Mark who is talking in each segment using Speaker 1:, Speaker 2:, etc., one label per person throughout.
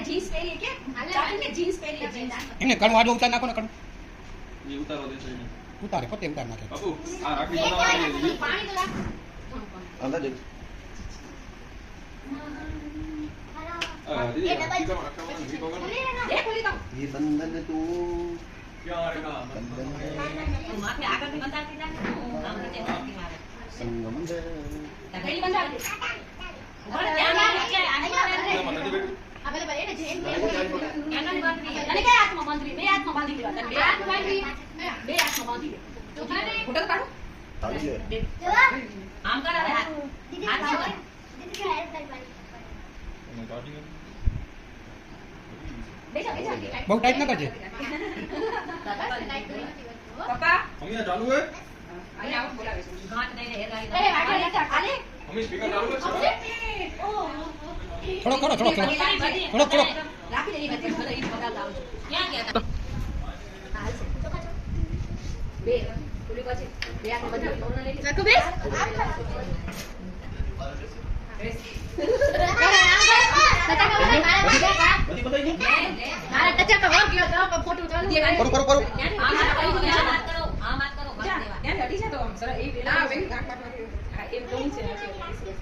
Speaker 1: jeans પહેરી કે ચાકીને jeans પહેરી જીન્સ
Speaker 2: એને કણ વાડો ઉતાર નાખો ને કણ
Speaker 3: ये उतारो देते हैं
Speaker 2: ઉતારે પોતે ઉતાર નાખે
Speaker 3: बाबू आ राखी बनावा दे
Speaker 1: પાણી તો રાખ
Speaker 4: अंदर देख
Speaker 3: दीदी राखी का रखा हुआ नहीं होगा
Speaker 1: એ ખોલી દો
Speaker 4: ये बंधन तू
Speaker 3: प्यार का
Speaker 4: बंधन
Speaker 5: માથે આગળથી બંધાતી જા આમ રીતે નથી મારે
Speaker 4: संगम है
Speaker 1: પહેલી બંધાવ દે
Speaker 5: પણ ત્યાં મારે એટલે આની મારે
Speaker 3: क्या मन दे
Speaker 1: આ ભલે ભાઈ એને જેમ
Speaker 5: એનો બાંધી
Speaker 1: અને કે હાથમાં બાંધી બે હાથમાં બાંધી દેવા તને બે હાથમાં બાંધી બે હાથમાં બાંધી દે તો ફોટો કાઢો
Speaker 4: ताली है
Speaker 5: આમ કર હવે હાથ હાથ આમ કર
Speaker 3: मैं काटी
Speaker 1: બેસા બેસા
Speaker 2: બહુ ટાઈટ ન કરજે
Speaker 1: પપ્પા
Speaker 3: मम्मी ना चालू है
Speaker 1: અહીં આવો બોલાવે છે
Speaker 5: ઘાટ દઈને
Speaker 1: એ
Speaker 5: હેરાઈ
Speaker 1: વાગે લેતા આલે
Speaker 3: मम्मी स्पीकर चालू है
Speaker 2: થોડો થોડો થોડો થોડો
Speaker 1: રાખી દેવી હતી મને ઈ બગાડ લાવજો
Speaker 5: ક્યાં ગયા તા
Speaker 1: હાલ છે બે પુલી પછી બે હાથ બધા તોરણ લઈ લે બેસ
Speaker 4: बड़ी बताइए
Speaker 1: મારા ટચા તો વાવ ગયો તો ફોટો ચાલુ દે
Speaker 4: करो करो करो
Speaker 5: આમ હાથ કરો આમ હાથ કરો આમ હાથ કરો બસ દેવા
Speaker 1: ધ્યાન હટી છે તો આમ સર એ પેલા આ વેગ કાકા હા એમ તો છે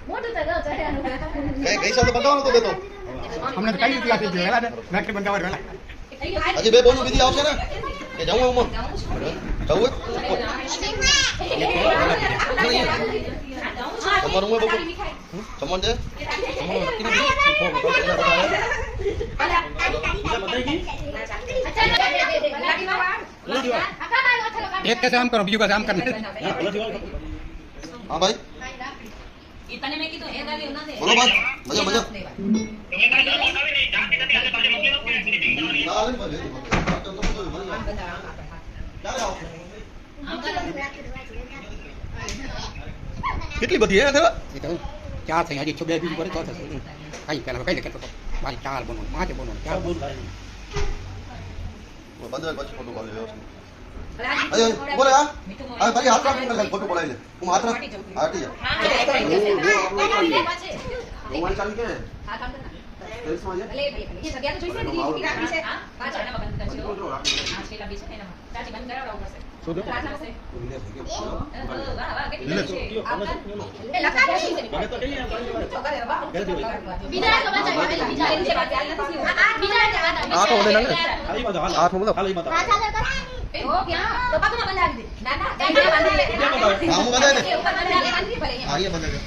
Speaker 1: મોટું તો ગયો ચડ્યાનું
Speaker 4: कई साल तो बताओ ना तो दे दो
Speaker 2: અમને તો કઈ રીતે આપી દે વેલા ને રાખી બંધાવા વેલા
Speaker 4: अजी बे बोलू विधि आवशे ने के जाऊं उमर जाऊं તમારું હું બબુ સમન દે
Speaker 2: એક कैसे આમ કરો બીજું कैसे આમ કરને
Speaker 4: हां भाई
Speaker 5: ઈ તને મેં કીધું હેરાઈ ન દે
Speaker 4: बोलो बात मजा मजा કેટલી બધી હે દેવા
Speaker 2: એ તો ચાર થઈ હજી બે બીજું કરે તો થશે કઈ પેલા કઈ લેતો મારી ચાર બનો માથે બનો ચાર બનો
Speaker 4: બંધ પછી ફોટો પાડી લેવો અરે બોલે આ આ ભાઈ હાથ રાખીને ફોટો પડાવી લે હું હાથ રાખ હાટી જા મોબાઈલ ચાલુ કે
Speaker 1: હા કામ કર
Speaker 4: તેલ્સ માં
Speaker 1: એટલે એ જગ્યા તો જોઈશે દીદી ઊભી રાખી છે
Speaker 5: પાંચ આના બંધ કરજો આ છેલ્લા બે છે એના ચાચી બંધ કરાવડાવવું પડશે
Speaker 2: શું દો
Speaker 5: વાહ વાહ કેટલી
Speaker 4: લે
Speaker 5: છે
Speaker 1: એ લખા દે બીજા તો બચાવ બીજા એ છે વાત આ બીજા ને વાત
Speaker 4: આ તો ઓને ના આ તો બોલો
Speaker 1: એ હો ક્યાં તો પાકમાં બંધાવી દે ના ના જાય બાંધી લે
Speaker 4: કામ બંધાય ને
Speaker 1: એ ઉપર બંધાવી બાંધી પડે
Speaker 4: આ ये બંધાય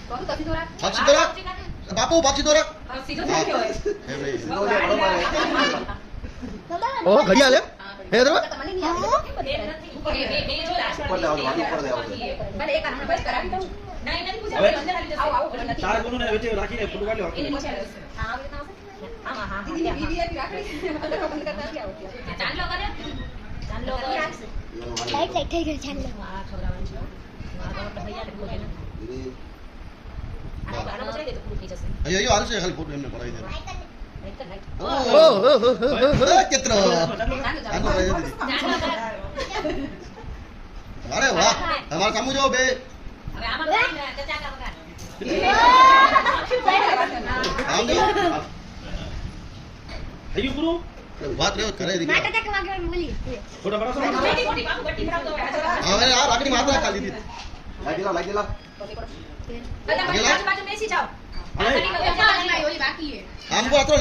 Speaker 1: તો તો સીધો રાખ
Speaker 4: પાછી તો રાખ બાપુ પાછી તો રાખ
Speaker 1: સીધો થઈ ગયો
Speaker 4: એમ ઓ ઘડિયાળ લે હે દરવા
Speaker 1: તમને નહીં આવે
Speaker 5: બે બે જો લાસ્ટ
Speaker 4: ઉપર લે આવો ઉપર લે આવો
Speaker 1: ભલે એક આને બસ કરાવી દઉં
Speaker 5: ના નથી પૂછ્યા અંદર આવી જશે
Speaker 1: આવો આવો નથી
Speaker 6: તારે કોનું ને વચ્ચે રાખીને ફોટો કાઢ લો
Speaker 1: એની પછી આવે હા આવી રીતના આવશે
Speaker 5: હા હા
Speaker 1: દીદી વીવીઆઈપી રાખડી અંદર બંધ કરતા નથી આવતી
Speaker 5: ચાંદલો કર્યો ચાંદલો
Speaker 1: રાખશે
Speaker 7: લાઈટ લાઈટ થઈ ગઈ ચાલો
Speaker 5: આ ખવડાવવાનું છે આ તો ભૈયા ને બોલે આ ગાના બચાવી દે તો પૂરું થઈ જશે
Speaker 4: અયો હાલ છે ખાલી ફોટો એમને પડાવી દે
Speaker 5: રાઈટ કર રાઈટ
Speaker 4: ઓ ચિત્ર આગો ભાઈ દીદી અરે વાહ તમાર સામુ જો બે
Speaker 5: હવે આમાં કાઈ ને ચચા કા વગર
Speaker 4: આમ જો
Speaker 6: થઈ ગયું પૂરું
Speaker 4: વાત રહ્યો કરે દીકરા
Speaker 7: માટા તક વાગે બોલી
Speaker 6: ફોટો પાડો
Speaker 5: મોટી મોટી બાબુ બટ્ટી ભરાવતો હોય
Speaker 4: હવે આ રાખડી માથા ખાલી દીધી લાગી લા
Speaker 1: બધા બાજુ બેસી જાઓ
Speaker 6: અરે
Speaker 1: ઓલી બાકી છે
Speaker 4: આમ કો આતો